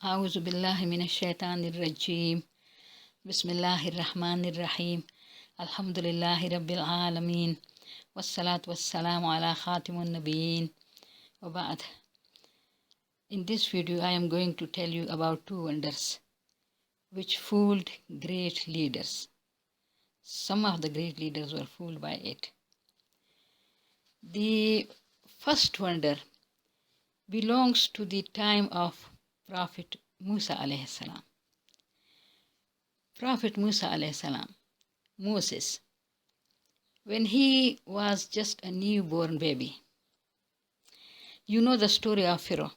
أعوذ بالله من الشيطان الرجيم بسم الله الرحمن الرحيم الحمد لله رب العالمين والصلاة والسلام على خاتم النبيين وبعد. In this video I am going to tell you about two wonders which fooled great leaders. Some of the great leaders were fooled by it. The first wonder belongs to the time of Prophet Musa alayhi salam. Prophet Musa alayhi salam, Moses, when he was just a newborn baby. You know the story of Pharaoh.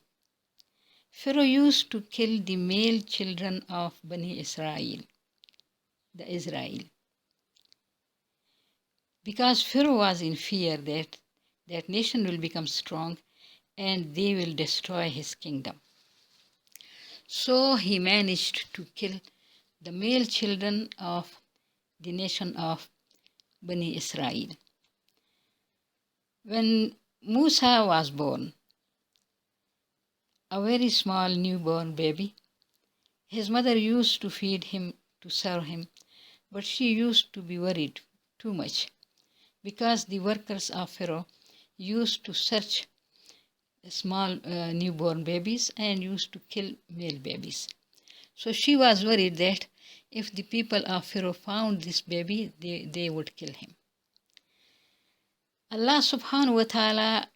Pharaoh used to kill the male children of Bani Israel, the Israel, because Pharaoh was in fear that that nation will become strong and they will destroy his kingdom. So he managed to kill the male children of the nation of Bani Israel. When Musa was born, a very small newborn baby, his mother used to feed him, to serve him, but she used to be worried too much because the workers of Pharaoh used to search small newborn babies and used to kill male babies. So she was worried that if the people of Pharaoh found this baby, they would kill him. Allah subhanahu wa ta'ala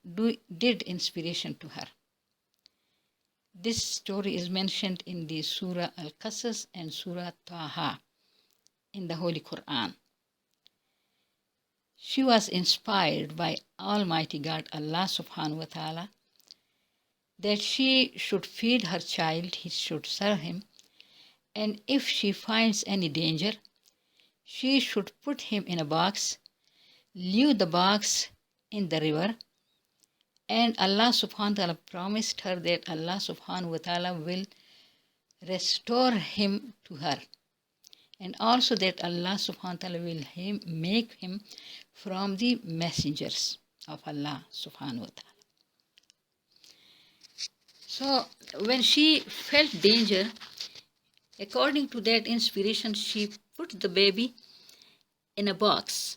did inspiration to her. This story is mentioned in the Surah Al-Qasas and Surah Taha in the Holy Quran. She was inspired by Almighty God, Allah subhanahu wa ta'ala, that she should feed her child, he should serve him, and if she finds any danger, she should put him in a box, leave the box in the river, and Allah subhanahu wa ta'ala promised her that Allah subhanahu wa ta'ala will restore him to her, and also that Allah subhanahu wa ta'ala will make him from the messengers of Allah subhanahu wa ta'ala. So when she felt danger, according to that inspiration, she put the baby in a box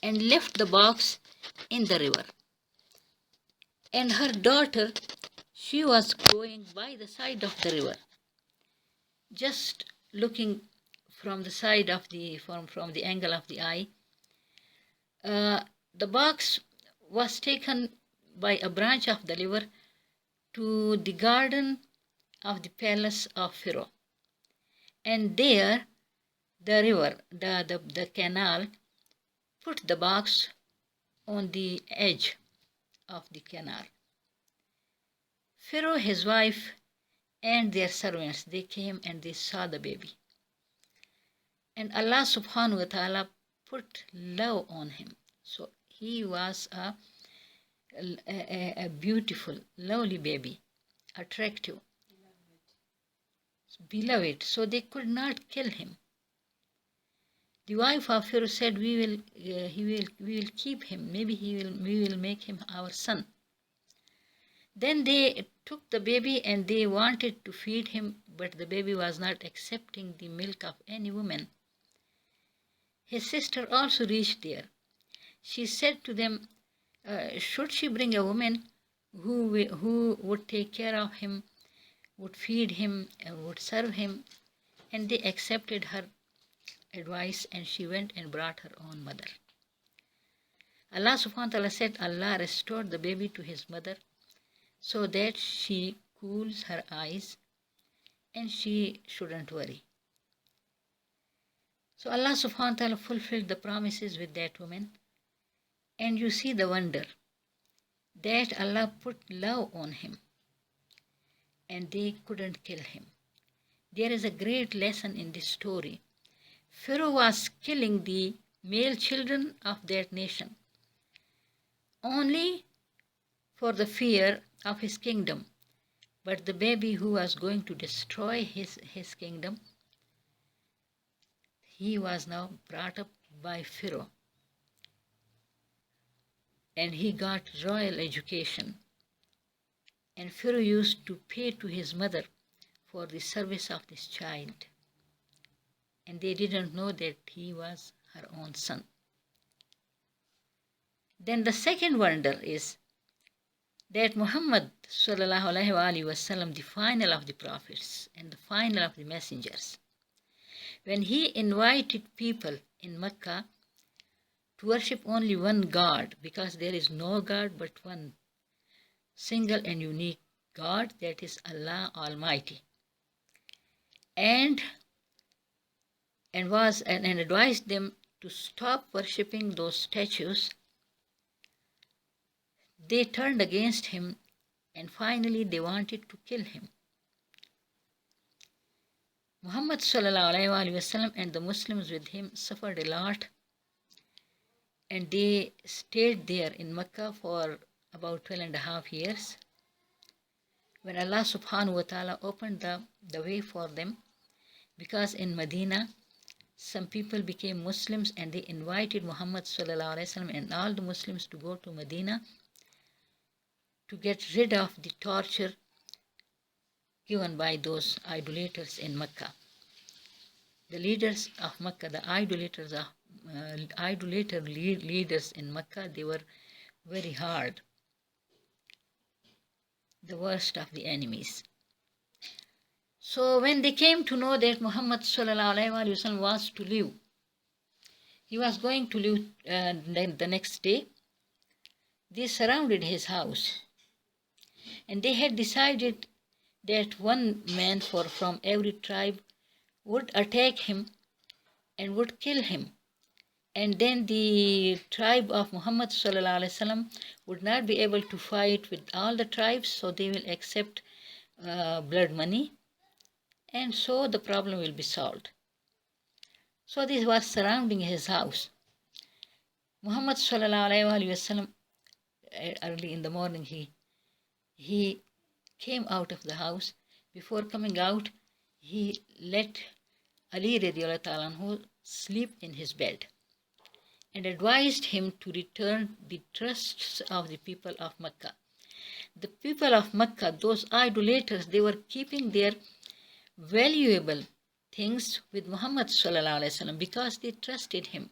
and left the box in the river. And her daughter, she was going by the side of the river, just looking from the side of the from the angle of the eye. The box was taken by a branch of the river to the garden of the palace of Pharaoh, and there the river, the canal, put the box on the edge of the canal. Pharaoh, his wife, and their servants, they came and they saw the baby. And Allah subhanahu wa ta'ala put love on him. So he was a beautiful, lovely baby, attractive, beloved. So they could not kill him. The wife of Pharaoh said, we will keep him. Maybe we will make him our son. Then they took the baby and they wanted to feed him, but the baby was not accepting the milk of any woman. His sister also reached there. She said to them, should she bring a woman who would take care of him, would feed him, would serve him? And they accepted her advice, and she went and brought her own mother. Allah subhanahu wa ta'ala said, Allah restored the baby to his mother so that she cools her eyes and she shouldn't worry. So Allah subhanahu wa ta'ala fulfilled the promises with that woman, and you see the wonder that Allah put love on him and they couldn't kill him. There is a great lesson in this story. Pharaoh was killing the male children of that nation only for the fear of his kingdom. But the baby who was going to destroy his kingdom, he was now brought up by Pharaoh. And he got royal education. And Pharaoh used to pay to his mother for the service of this child, and they didn't know that he was her own son. Then the second wonder is that Muhammad sallallahu alaihi wasallam, the final of the prophets and the final of the messengers, when he invited people in Mecca to worship only one God, because there is no God but one single and unique God, that is Allah Almighty, and advised them to stop worshipping those statues, they turned against him, and finally they wanted to kill him. Muhammad sallallahu alaihi wasallam and the Muslims with him suffered a lot, and they stayed there in Mecca for about 12.5 years. When Allah subhanahu wa ta'ala opened the way for them, because in Medina some people became Muslims, and they invited Muhammad sallallahu alaihi wasallam and all the Muslims to go to Medina to get rid of the torture given by those idolaters in Mecca. The leaders of Mecca, the idolater leaders in Mecca, they were very hard, the worst of the enemies. So when they came to know that Muhammad sallallahu alaihi wasallam was to leave, he was going to leave the next day, they surrounded his house, and they had decided that one man from every tribe would attack him and would kill him, and then the tribe of Muhammad sallallahu alaihi wasallam would not be able to fight with all the tribes, so they will accept blood money, and so the problem will be solved. So this was surrounding his house. Muhammad sallallahu alaihi wasallam, early in the morning, he came out of the house. Before coming out, he let Ali radiallahu ta'ala anhu sleep in his bed and advised him to return the trusts of the people of Mecca. The people of Mecca, those idolaters, they were keeping their valuable things with Muhammad sallallahu alaihi wasallam because they trusted him.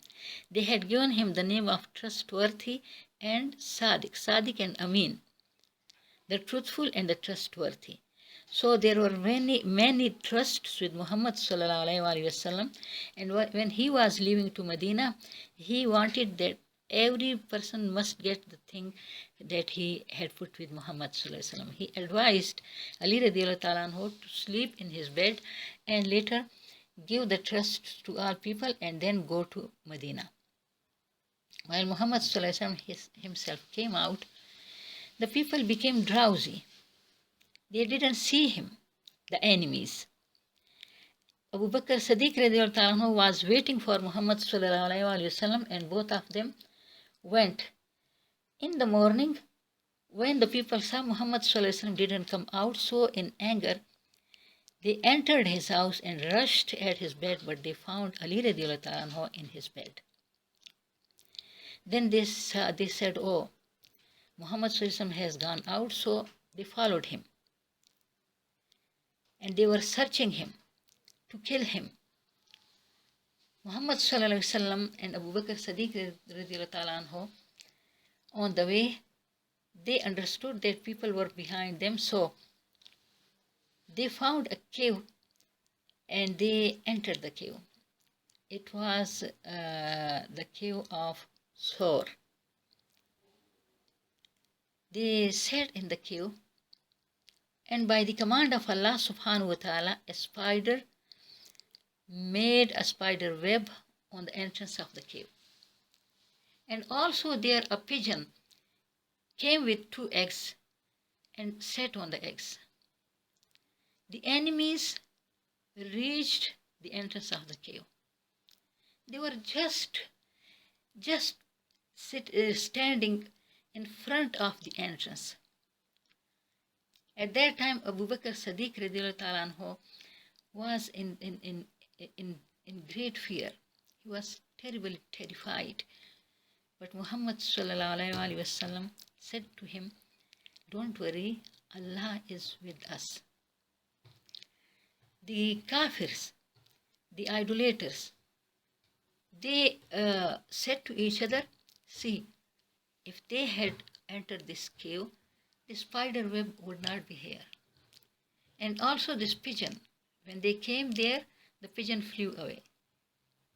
They had given him the name of trustworthy and Sadiq and Amin, the truthful and the trustworthy. So there were many trusts with Muhammad sallallahu alaihi wasallam, and when he was leaving to Medina, he wanted that every person must get the thing that he had put with Muhammad sallallahu alaihi wasallam. He advised Ali radiallahu ta'ala anhu to sleep in his bed and later give the trust to all people and then go to Medina. While Muhammad sallallahu alaihi wasallam himself came out, the people became drowsy. They didn't see him, the enemies. Abu Bakr Siddiq radiallahu ta'ala anhu was waiting for Muhammad sallallahu alaihi wasallam, and both of them went. In the morning, when the people saw Muhammad sallallahu alaihi wasallam didn't come out, so in anger, they entered his house and rushed at his bed, but they found Ali radiallahu ta'ala anhu in his bed. Then they said, oh, Muhammad sallallahu alaihi wasallam has gone out, so they followed him. And they were searching him to kill him. Muhammad sallallahu alaihi wasallam and Abu Bakr Siddiq radiallahu ta'ala anhu, on the way, they understood that people were behind them, so they found a cave and they entered the cave. It was the cave of Sor. They sat in the cave, and by the command of Allah subhanahu wa ta'ala, a spider made a spider web on the entrance of the cave. And also there a pigeon came with 2 eggs and sat on the eggs. The enemies reached the entrance of the cave. They were just standing in front of the entrance. At that time, Abu Bakr Siddiq radiallahu ta'ala anhu was in great fear. He was terribly terrified. But Muhammad sallallahu alaihi wasallam said to him, don't worry, Allah is with us. The kafirs, the idolaters, they said to each other, see, if they had entered this cave, the spider web would not be here. And also this pigeon, when they came there, the pigeon flew away.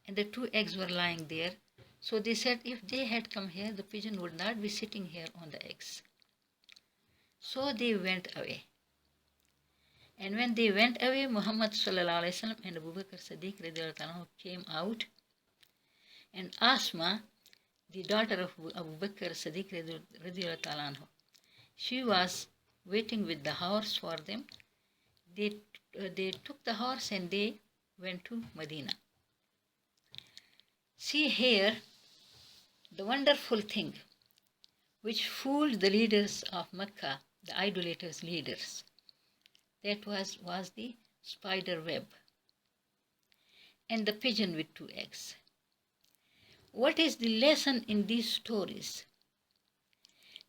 And the 2 eggs were lying there. So they said if they had come here, the pigeon would not be sitting here on the eggs. So they went away. And when they went away, Muhammad sallallahu alaihi wasallam and Abu Bakr Siddiq radiallahu anhu came out. And Asma, the daughter of Abu Bakr Siddiq radiallahu anhu, she was waiting with the horse for them. They took the horse and they went to Medina. See here the wonderful thing which fooled the leaders of Mecca, the idolaters' leaders. That was the spider web and the pigeon with 2 eggs. What is the lesson in these stories?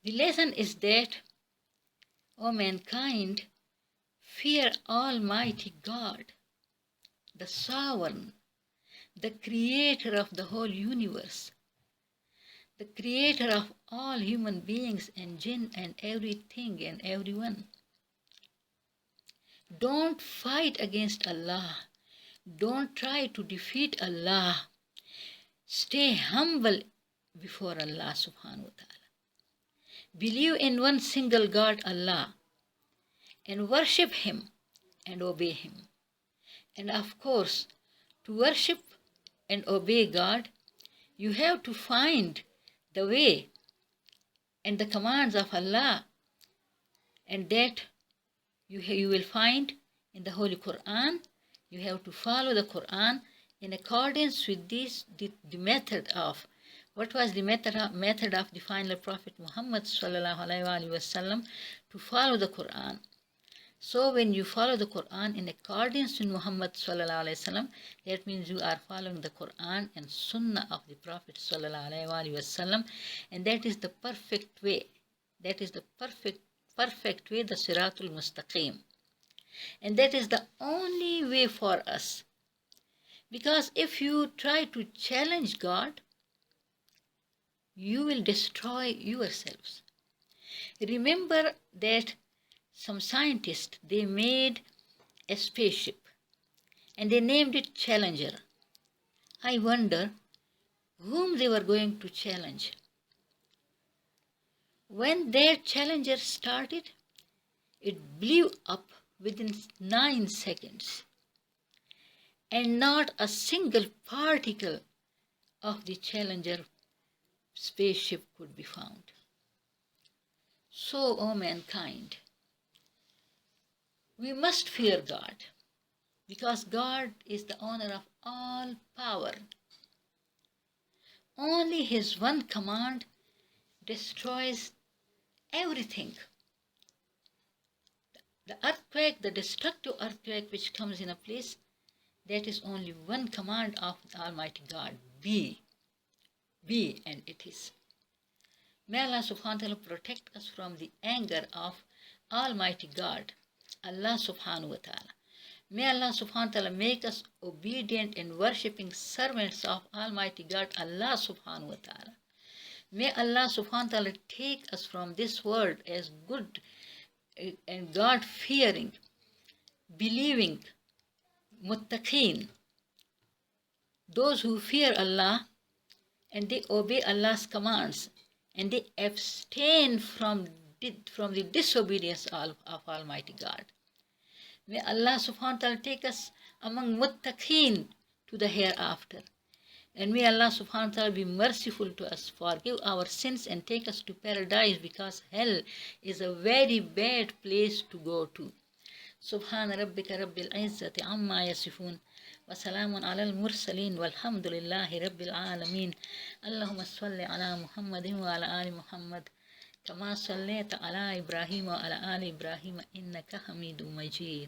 The lesson is that, O mankind, fear Almighty God, the sovereign, the creator of the whole universe, the creator of all human beings and jinn and everything and everyone. Don't fight against Allah. Don't try to defeat Allah. Stay humble before Allah subhanahu wa ta'ala. Believe in one single God, Allah, and worship Him and obey Him. And of course, to worship and obey God, you have to find the way and the commands of Allah, and that you will find in the Holy Quran. You have to follow the Quran in accordance with the method of, what was the method of the final Prophet Muhammad sallallahu alaihi wasallam, to follow the Quran. So when you follow the Quran in accordance with Muhammad sallallahu alaihi wasallam, that means you are following the Quran and Sunnah of the Prophet sallallahu alaihi wasallam, and that is the perfect way. That is the perfect way, the Siratul Mustaqim. And that is the only way for us. Because if you try to challenge God, you will destroy yourselves. Remember that some scientists, they made a spaceship and they named it Challenger. I wonder whom they were going to challenge. When their Challenger started, it blew up within 9 seconds, and not a single particle of the Challenger spaceship could be found. So, O mankind, we must fear God, because God is the owner of all power. Only His one command destroys everything. The earthquake, the destructive earthquake which comes in a place, that is only one command of the Almighty God. Be, and it is. May Allah subhanahu wa ta'ala protect us from the anger of Almighty God, Allah subhanahu wa ta'ala. May Allah subhanahu wa ta'ala make us obedient and worshipping servants of Almighty God, Allah subhanahu wa ta'ala. May Allah subhanahu wa ta'ala take us from this world as good and God-fearing, believing, muttaqeen, those who fear Allah and they obey Allah's commands and they abstain from the disobedience of Almighty God. May Allah subhanahu wa ta'ala take us among muttaqeen to the hereafter. And may Allah subhanahu wa ta'ala be merciful to us, forgive our sins and take us to paradise, because hell is a very bad place to go to. Subhana rabbika rabbil izzati amma yasifun. Wa salamun ala al-mursaleen walhamdulillahi rabbil alameen. Allahumma salli ala Muhammadin wa ala ali Muhammad. Kama sallaita ala Ibrahim wa ala ali Ibrahim innaka hamidun majid.